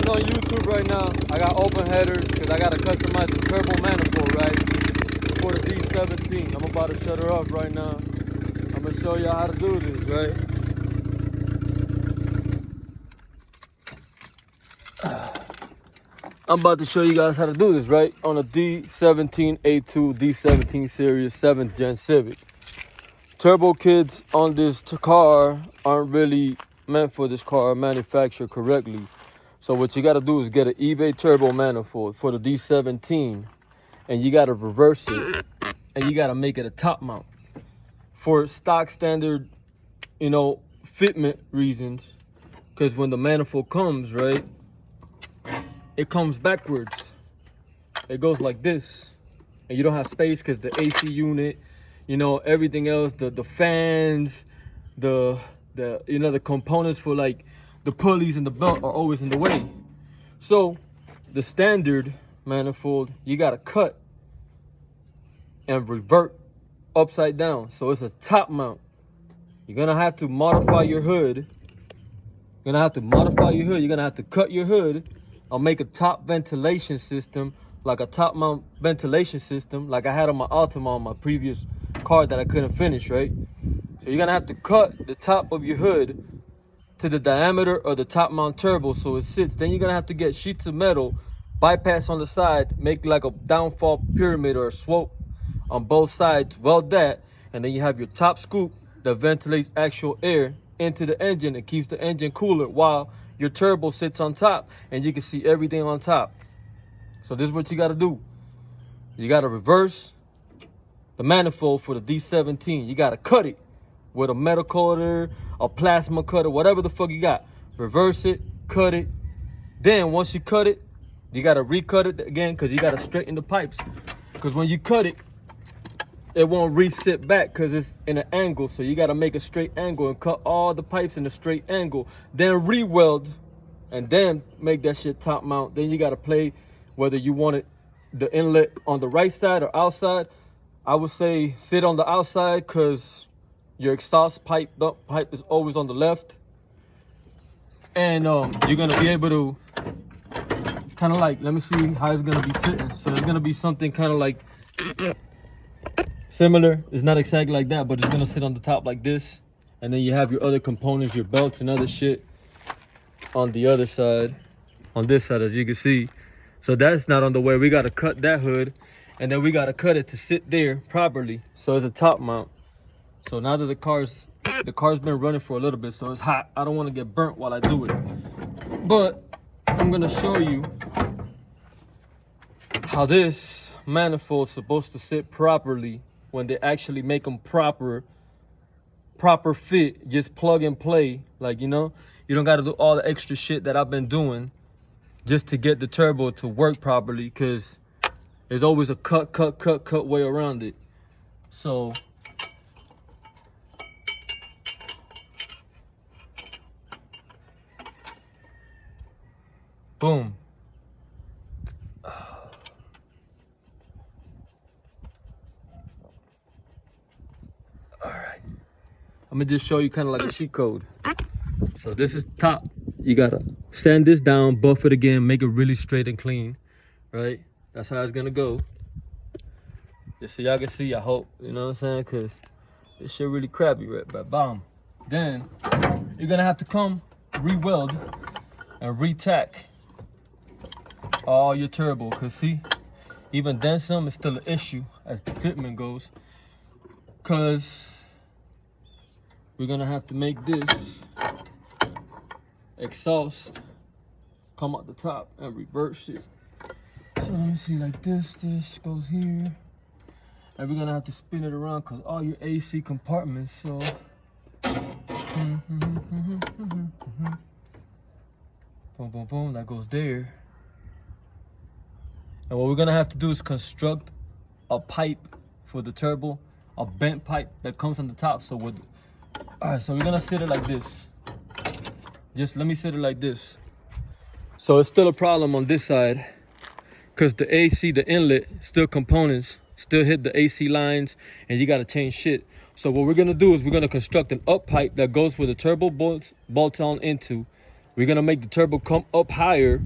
videos on YouTube right now. I got open headers because I got to customize the turbo manifold, right, for the D17. I'm about to shut her up right now. I'm going to show y'all how to do this, right? I'm about to show you guys how to do this, right? On a D17a2 D17 series 7th gen Civic. Turbo kits on this car aren't really meant for this car manufactured correctly. So what you got to do is get an eBay turbo manifold for the D17, and you got to reverse it, and you got to make it a top mount for stock standard, you know, fitment reasons. Because when the manifold comes, right, it comes backwards. It goes like this, and you don't have space because the AC unit, you know, everything else, the fans, the you know, the components for like the pulleys and the belt are always in the way. So the standard manifold, you gotta cut and revert upside down, so it's a top mount. You're gonna have to modify your hood. You're gonna have to cut your hood. I'll make a top ventilation system, like a top mount ventilation system, like I had on my Altima on my previous car that I couldn't finish, right? So you're gonna have to cut the top of your hood to the diameter of the top mount turbo so it sits. Then you're gonna have to get sheets of metal, bypass on the side, make like a downfall pyramid or a slope on both sides, weld that, and then you have your top scoop that ventilates actual air into the engine and keeps the engine cooler while your turbo sits on top, and you can see everything on top. So this is what you got to do. You got to reverse the manifold for the D17. You got to cut it with a metal cutter, a plasma cutter, whatever the fuck you got. Reverse it, cut it. Then once you cut it, you got to recut it again because you got to straighten the pipes. Because when you cut it, it won't reset back because it's in an angle. So you got to make a straight angle and cut all the pipes in a straight angle. Then re-weld and then make that shit top mount. Then you got to play whether you want it, the inlet on the right side or outside. I would say sit on the outside because your exhaust pipe is always on the left. And you're going to be able to kind of like, let me see how it's going to be sitting. So it's going to be something kind of like similar. It's not exactly like that, but it's gonna sit on the top like this, and then you have your other components, your belts and other shit on the other side, on this side, as you can see. So that's not on the way. We got to cut that hood, and then we got to cut it to sit there properly, so it's a top mount. So now that the car's been running for a little bit, so it's hot, I don't want to get burnt while I do it, but I'm gonna show you how this manifold is supposed to sit properly when they actually make them proper fit. Just plug and play, like, you know, you don't got to do all the extra shit that I've been doing just to get the turbo to work properly, because there's always a cut way around it. So boom. I'm gonna just show you kind of like a cheat code. So this is top. You gotta sand this down, buff it again, make it really straight and clean, right? That's how it's gonna go. Just so y'all can see, I hope, you know what I'm saying? Cause this shit really crappy, right? But bam. Then you're gonna have to come re-weld and re-tack all your turbo. Cause see, even then some is still an issue as the fitment goes. Cause we're gonna have to make this exhaust come out the top and reverse it. So let me see, like this goes here, and we're gonna have to spin it around because all your AC compartments. So boom, boom, boom, that goes there. And what we're gonna have to do is construct a pipe for the turbo, a bent pipe that comes on the top. So with all right, so we're gonna sit it like this. Just let me sit it like this. So it's still a problem on this side because the AC, the inlet, still components, still hit the AC lines, and you gotta change shit. So what we're gonna do is we're gonna construct an up pipe that goes where the turbo bolts on into, We're gonna make the turbo come up higher.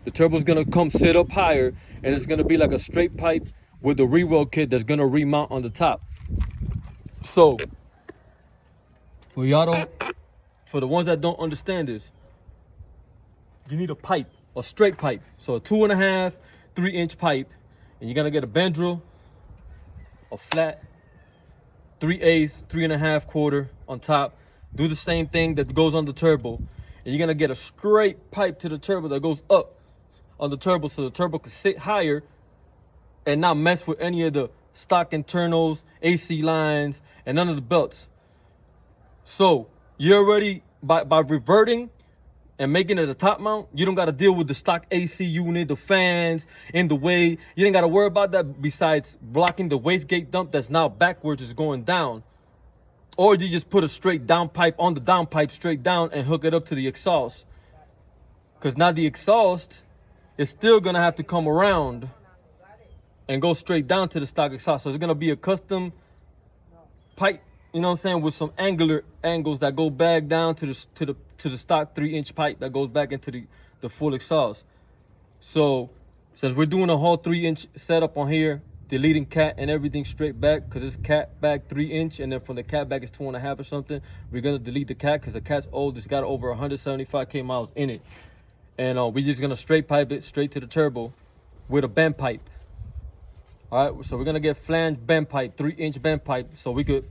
The turbo's gonna come sit up higher, and it's gonna be like a straight pipe with the reweld kit that's gonna remount on the top. So for the ones that don't understand this, you need a pipe, a straight pipe. So a 2.5, 3-inch pipe, and you're gonna get a Benadryl, a flat 3/8, 3.5 quarter on top. Do the same thing that goes on the turbo, and you're gonna get a straight pipe to the turbo that goes up on the turbo, so the turbo can sit higher and not mess with any of the stock internals, AC lines, and none of the belts. So you already, by reverting and making it a top mount, you don't got to deal with the stock AC unit, the fans in the way. You ain't got to worry about that, besides blocking the wastegate dump that's now backwards, is going down. Or you just put a straight down pipe on the down pipe straight down and hook it up to the exhaust. Because now the exhaust is still going to have to come around and go straight down to the stock exhaust. So it's going to be a custom pipe, you know what I'm saying, with some angular angles that go back down to the stock 3-inch pipe that goes back into the full exhaust. So since we're doing a whole 3-inch setup on here, deleting cat and everything straight back, because it's cat back 3-inch, and then from the cat back is 2.5 or something, we're gonna delete the cat because the cat's old. It's got over 175k miles in it, and we're just gonna straight pipe it straight to the turbo with a bend pipe. All right, so we're gonna get flange bend pipe, 3-inch bend pipe, so we could,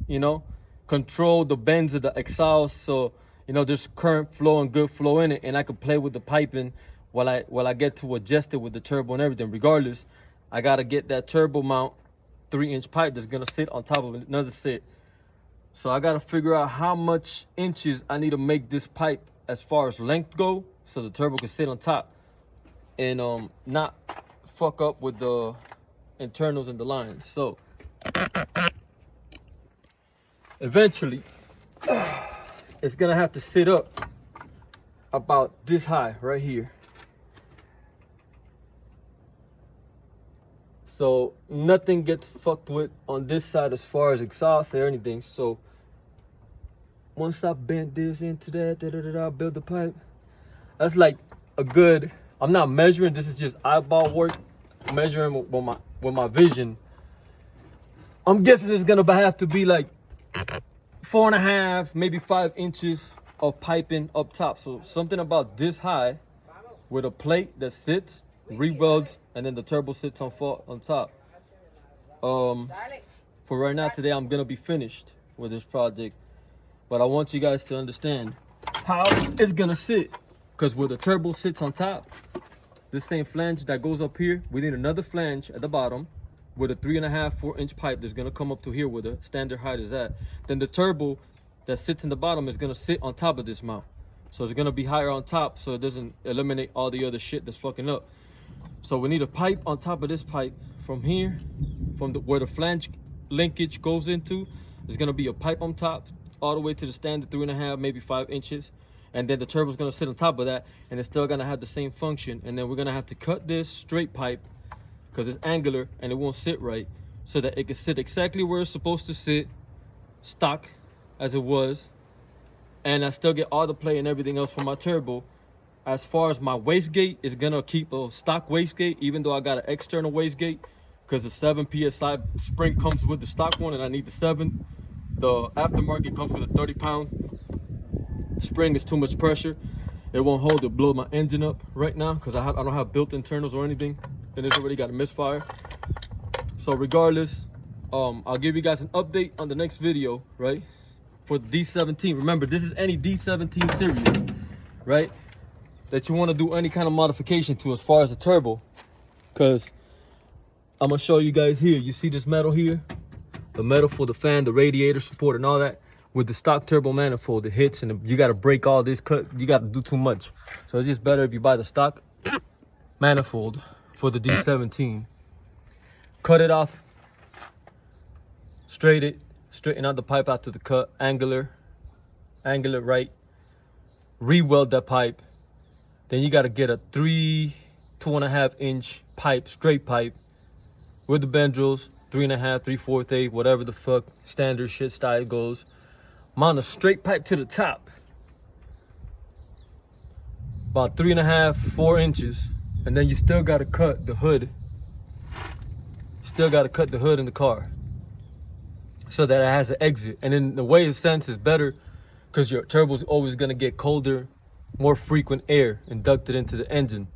you know, control the bends of the exhaust, so you know there's current flow and good flow in it, and I could play with the piping while I get to adjust it with the turbo and everything. Regardless, I gotta get that turbo mount 3-inch pipe that's gonna sit on top of another set. So I gotta figure out how much inches I need to make this pipe as far as length go, so the turbo can sit on top and not fuck up with the internals and the lines. So eventually it's gonna have to sit up about this high right here, so nothing gets fucked with on this side as far as exhaust or anything. So once I bend this into that, I'll build the pipe. That's like a good, I'm not measuring, this is just eyeball work, measuring with my vision. I'm guessing it's gonna have to be like 4.5, maybe 5 inches of piping up top. So something about this high with a plate that sits, rewelds, and then the turbo sits on top. For right now today, I'm gonna be finished with this project, but I want you guys to understand how it's gonna sit, because where the turbo sits on top, this same flange that goes up here, we need another flange at the bottom with a 3.5, 4-inch pipe that's gonna come up to here where the standard height is at. Then the turbo that sits in the bottom is gonna sit on top of this mount, so it's gonna be higher on top, so it doesn't eliminate all the other shit that's fucking up. So we need a pipe on top of this pipe from here, from where the flange linkage goes into. There's gonna be a pipe on top all the way to the standard 3.5, maybe 5 inches, and then the turbo's gonna sit on top of that, and it's still gonna have the same function. And then we're gonna have to cut this straight pipe because it's angular and it won't sit right, so that it can sit exactly where it's supposed to sit, stock as it was, and I still get all the play and everything else from my turbo. As far as my wastegate, is gonna keep a stock wastegate, even though I got an external wastegate, because the 7 psi spring comes with the stock one, and I need the 7. The aftermarket comes with a 30-pound spring. Is too much pressure. It won't hold to blow my engine up right now, because I don't have built internals or anything, and it's already got a misfire. So regardless, I'll give you guys an update on the next video, right? For D17. Remember, this is any D17 series, right, that you want to do any kind of modification to as far as the turbo, because I'm gonna show you guys here. You see this metal here, the metal for the fan, the radiator support and all that. With the stock turbo manifold, it hits and you got to break all this, you got to do too much. So it's just better if you buy the stock manifold for the D17. Cut it off, straighten out the pipe out to the cut, angular right, re-weld that pipe. Then you got to get a 2.5 inch pipe, straight pipe with the Benadryls, 3.5, 3/4, whatever the fuck standard shit style goes. Mount a straight pipe to the top. about 3.5, 4 inches, and then you still got to cut the hood. Still got to cut the hood in the car so that it has an exit. And in the way it sense is better because your turbo is always going to get colder, more frequent air inducted into the engine.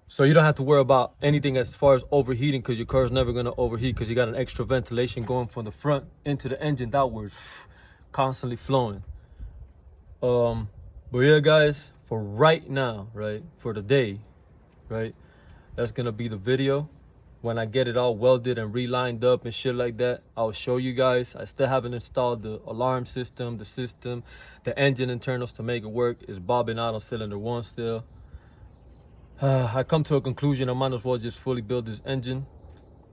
So you don't have to worry about anything as far as overheating, because your car is never going to overheat because you got an extra ventilation going from the front into the engine downwards, constantly flowing. But yeah, guys, for right now, right, for the day, right, that's going to be the video. When I get it all welded and relined up and shit like that, I'll show you guys. I still haven't installed the alarm system, the engine internals to make it work. It's bobbing out on cylinder 1 still. I come to a conclusion, I might as well just fully build this engine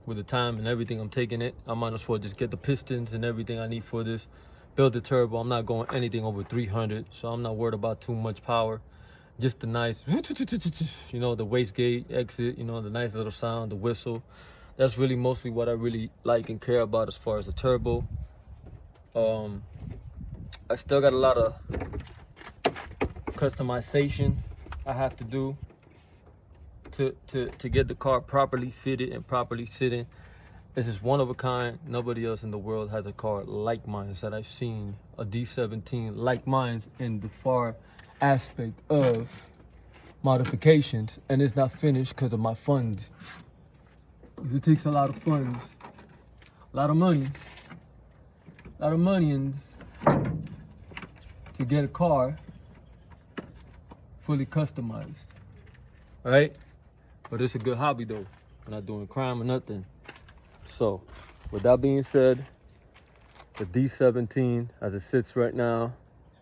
with the time and everything I'm taking it. I might as well just get the pistons and everything I need for this, build the turbo. I'm not going anything over 300, so I'm not worried about too much power. Just the nice, you know, the wastegate exit, you know, the nice little sound, the whistle. That's really mostly what I really like and care about as far as the turbo. I still got a lot of customization I have to do to get the car properly fitted and properly sitting. This is one of a kind. Nobody else in the world has a car like mine that I've seen, a D17 like mine in the far aspect of modifications, and it's not finished because of my funds. It takes a lot of funds, a lot of money and to get a car fully customized, right? But it's a good hobby though. I'm not doing crime or nothing. So with that being said, the D17 as it sits right now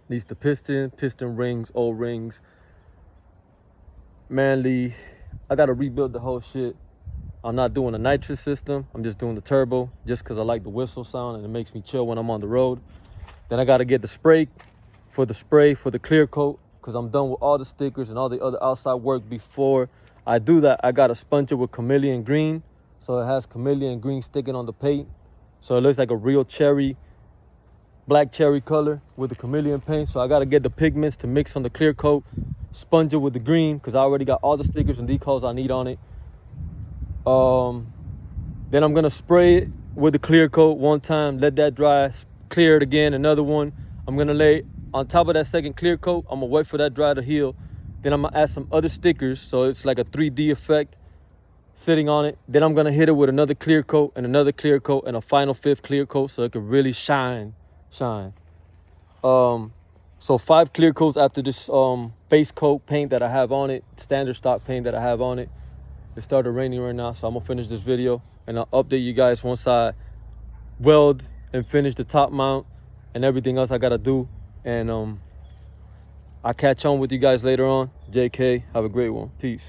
needs the piston rings, O-rings. Manly, I gotta rebuild the whole shit. I'm not doing a nitrous system. I'm just doing the turbo just because I like the whistle sound and it makes me chill when I'm on the road. Then I gotta get the spray for the clear coat, because I'm done with all the stickers and all the other outside work. Before I do that, I gotta sponge it with chameleon green, so it has chameleon green sticking on the paint, so it looks like a real black cherry color with the chameleon paint. So I got to get the pigments to mix on the clear coat, sponge it with the green, because I already got all the stickers and decals I need on it. Then I'm gonna spray it with the clear coat one time, let that dry, clear it again, another one. I'm gonna lay on top of that second clear coat. I'm gonna wait for that dry to heal. Then I'm gonna add some other stickers, so it's like a 3D effect sitting on it. Then I'm gonna hit it with another clear coat and another clear coat and a final 5th clear coat, so it can really shine. So 5 clear coats after this base coat paint that I have on it, standard stock paint that I have on it. It started raining right now, so I'm gonna finish this video and I'll update you guys once I weld and finish the top mount and everything else I gotta do. And I'll catch on with you guys later on. JK, have a great one. Peace.